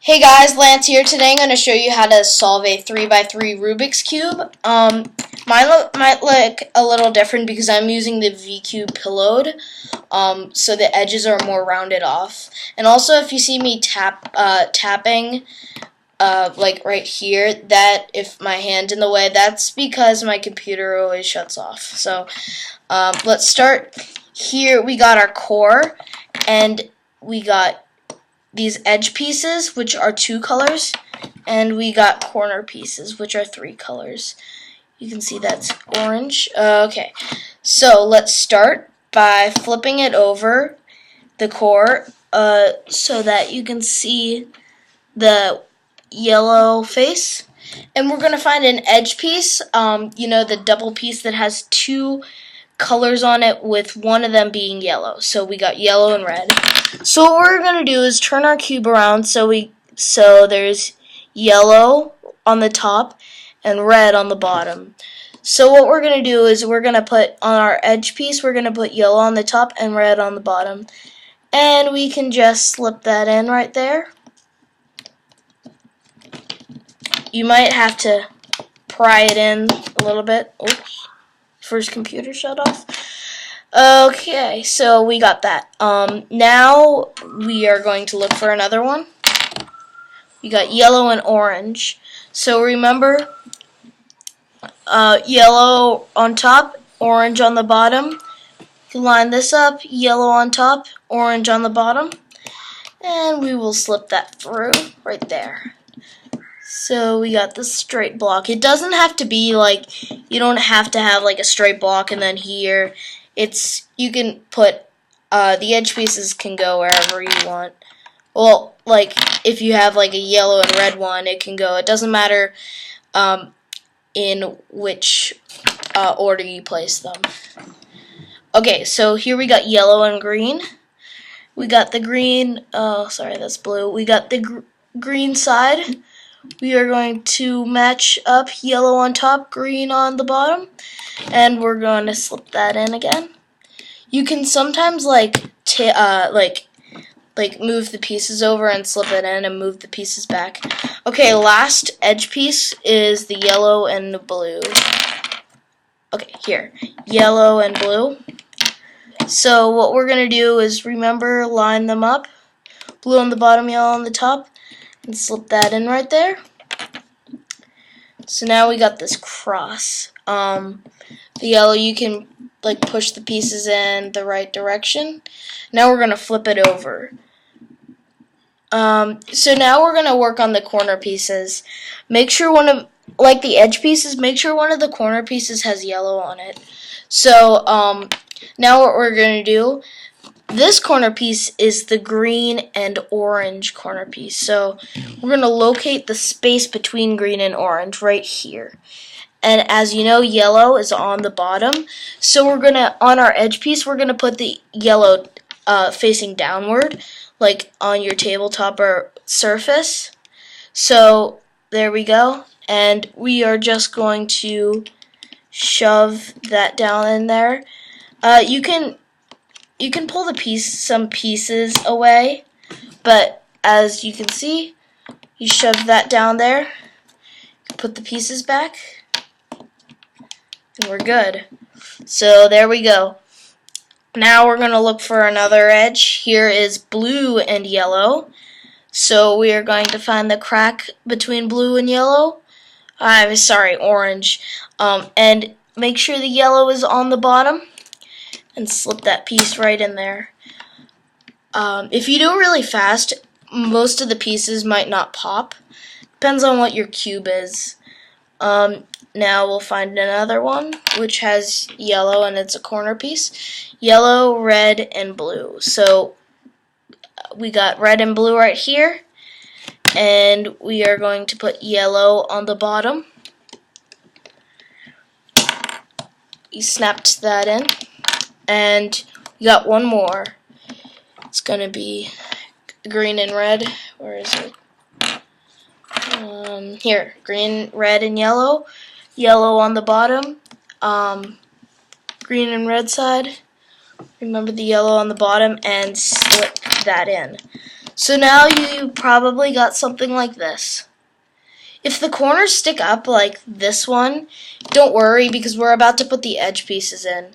Hey guys, Lance here. Today I'm going to show you how to solve a 3x3 Rubik's Cube. Might look a little different because I'm using the V-Cube pillowed, so the edges are more rounded off. And also, if you see me tapping, like right here, that if my hand's in the way, that's because my computer always shuts off. So let's start here. We got our core, and we got these edge pieces, which are 2 colors, and we got corner pieces, which are 3 colors. You can see that's orange. Okay, so let's start by flipping it over, the core, so that you can see the yellow face. And we're going to find an edge piece, the double piece that has 2 colors on it, with one of them being yellow. So we got yellow and red. So what we're going to do is turn our cube around so there's yellow on the top and red on the bottom. So what we're going to do is we're going to put on our edge piece, we're going to put yellow on the top and red on the bottom. And we can just slip that in right there. You might have to pry it in a little bit. Oops. First computer shut off. Okay, so we got that. Now we are going to look for another one. We got yellow and orange. So remember, yellow on top, orange on the bottom. You line this up, yellow on top, orange on the bottom. And we will slip that through right there. So we got this straight block. It doesn't have to be like, you don't have to have like a straight block and then here. You can put, the edge pieces can go wherever you want. Well, like, if you have like a yellow and red one, it can go. It doesn't matter in which order you place them. Okay, so here we got yellow and green. We got the green, sorry, that's blue. We got the green side. We are going to match up yellow on top, green on the bottom, and we're going to slip that in again. You can sometimes like move the pieces over and slip it in and move the pieces back. Okay, last edge piece is the yellow and the blue. Okay, here, yellow and blue. So what we're going to do is, remember, line them up, blue on the bottom, yellow on the top, and slip that in right there. So now we got this cross. The yellow, you can like push the pieces in the right direction. Now we're going to flip it over. So now we're going to work on the corner pieces. Make sure like the edge pieces, make sure one of the corner pieces has yellow on it. So now what we're going to do, this corner piece is the green and orange corner piece. So we're going to locate the space between green and orange right here. And as you know, yellow is on the bottom. So we're going to, on our edge piece, we're going to put the yellow facing downward, like on your tabletop or surface. So there we go. And we are just going to shove that down in there. You can pull some pieces away, but as you can see, you shove that down there, put the pieces back, and we're good. So there we go. Now we're going to look for another edge. Here is blue and yellow. So we are going to find the crack between blue and yellow. I'm sorry, orange. And make sure the yellow is on the bottom. And slip that piece right in there. If you do it really fast, most of the pieces might not pop. Depends on what your cube is. Now we'll find another one which has yellow and it's a corner piece. Yellow, red, and blue. So we got red and blue right here. And we are going to put yellow on the bottom. You snapped that in. And we got one more. It's going to be green and red. Where is it? Here, green, red, and yellow. Yellow on the bottom. Green and red side. Remember the yellow on the bottom, and slip that in. So now you probably got something like this. If the corners stick up like this one, don't worry because we're about to put the edge pieces in.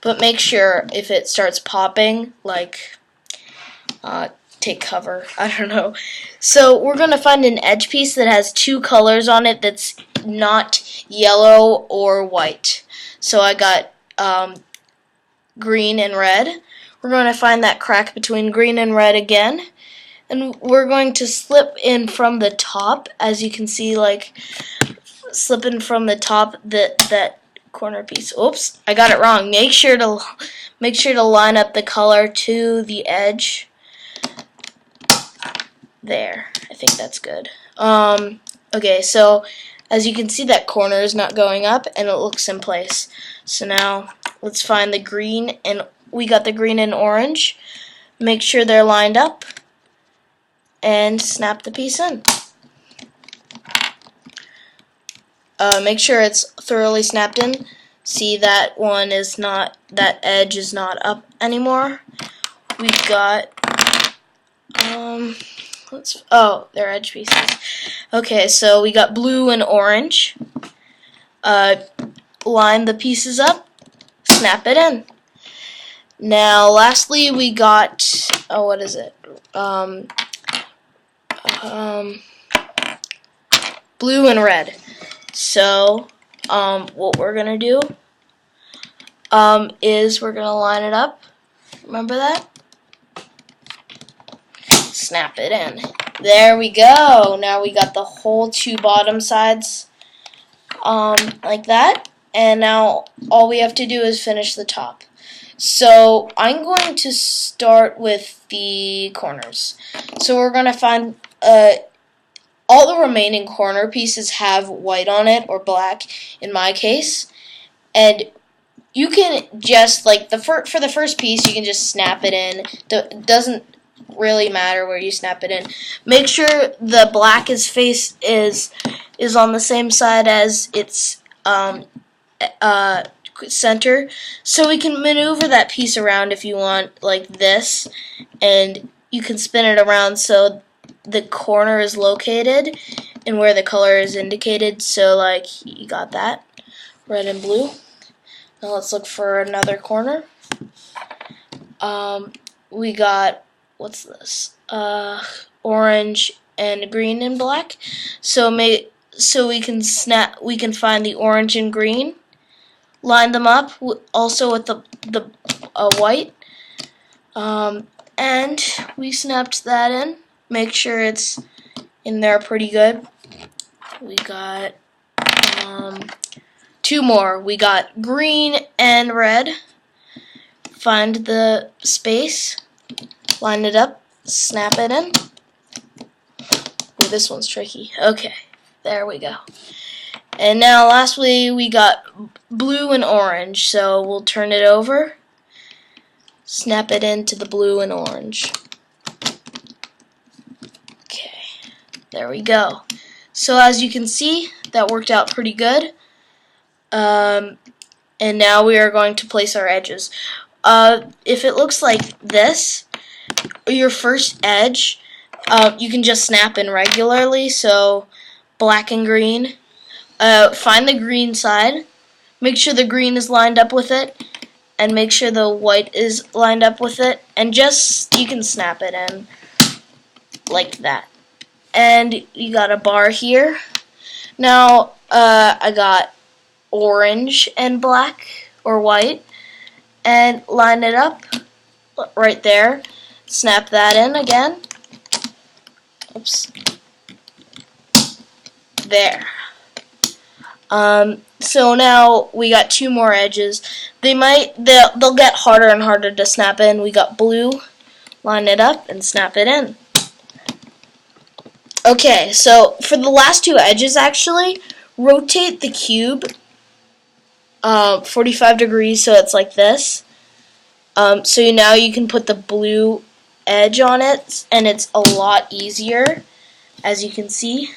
But make sure if it starts popping, like, take cover. I don't know. So we're going to find an edge piece that has two colors on it that's not yellow or white. So I got green and red. We're going to find that crack between green and red again. And we're going to slip in from the top, as you can see, like, slipping from the top that corner piece. Oops, I got it wrong. Make sure to line up the color to the edge. There, I think that's good. Okay, so as you can see, that corner is not going up, and it looks in place. So now let's find the green, and we got the green and orange. Make sure they're lined up, and snap the piece in. Make sure it's thoroughly snapped in. See, that one is not, that edge is not up anymore. We got, they're edge pieces. Okay, so we got blue and orange. Line the pieces up, snap it in. Now, lastly, we got, what is it? Blue and red. So, what we're gonna do is we're gonna line it up. Remember that? Snap it in. There we go. Now we got the whole two bottom sides like that. And now all we have to do is finish the top. So I'm going to start with the corners. So we're going to find all the remaining corner pieces have white on it, or black in my case. And you can just, like, for the first piece, you can just snap it in. It doesn't really matter where you snap it in. Make sure the black is on the same side as its center, so we can maneuver that piece around if you want, like this, and you can spin it around so the corner is located and where the color is indicated. So, like, you got that, red and blue. Now let's look for another corner. We got, what's this? Orange and green and black. So we can find the orange and green. Line them up also with the white. And we snapped that in. Make sure it's in there pretty good. We got two more. We got green and red. Find the space, line it up, snap it in. Ooh, this one's tricky. Okay, there we go. And now lastly, we got blue and orange. So we'll turn it over, snap it into the blue and orange. Okay, there we go. So as you can see, that worked out pretty good. And now we are going to place our edges. If it looks like this, your first edge, you can just snap in regularly. So black and green. Find the green side. Make sure the green is lined up with it, and make sure the white is lined up with it. And you can snap it in like that. And you got a bar here. Now I got orange and black or white, and line it up right there. Snap that in again. Oops. There. So now we got two more edges. They'll get harder and harder to snap in. We got blue. Line it up and snap it in. Okay, so for the last two edges, actually, rotate the cube 45 degrees so it's like this. So now you can put the blue edge on it, and it's a lot easier, as you can see.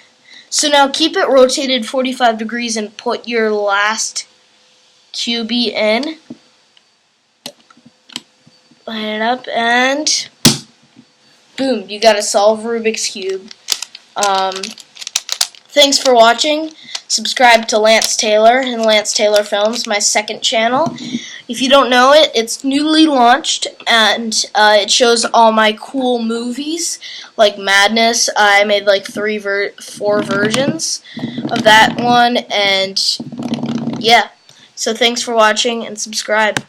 So now keep it rotated 45 degrees and put your last cubie in. Line it up and boom, you gotta solve Rubik's Cube. Thanks for watching. Subscribe to Lance Taylor and Lance Taylor Films, my second channel. If you don't know it, it's newly launched, and it shows all my cool movies, like Madness. I made like 4 versions of that one, and yeah. So thanks for watching, and subscribe.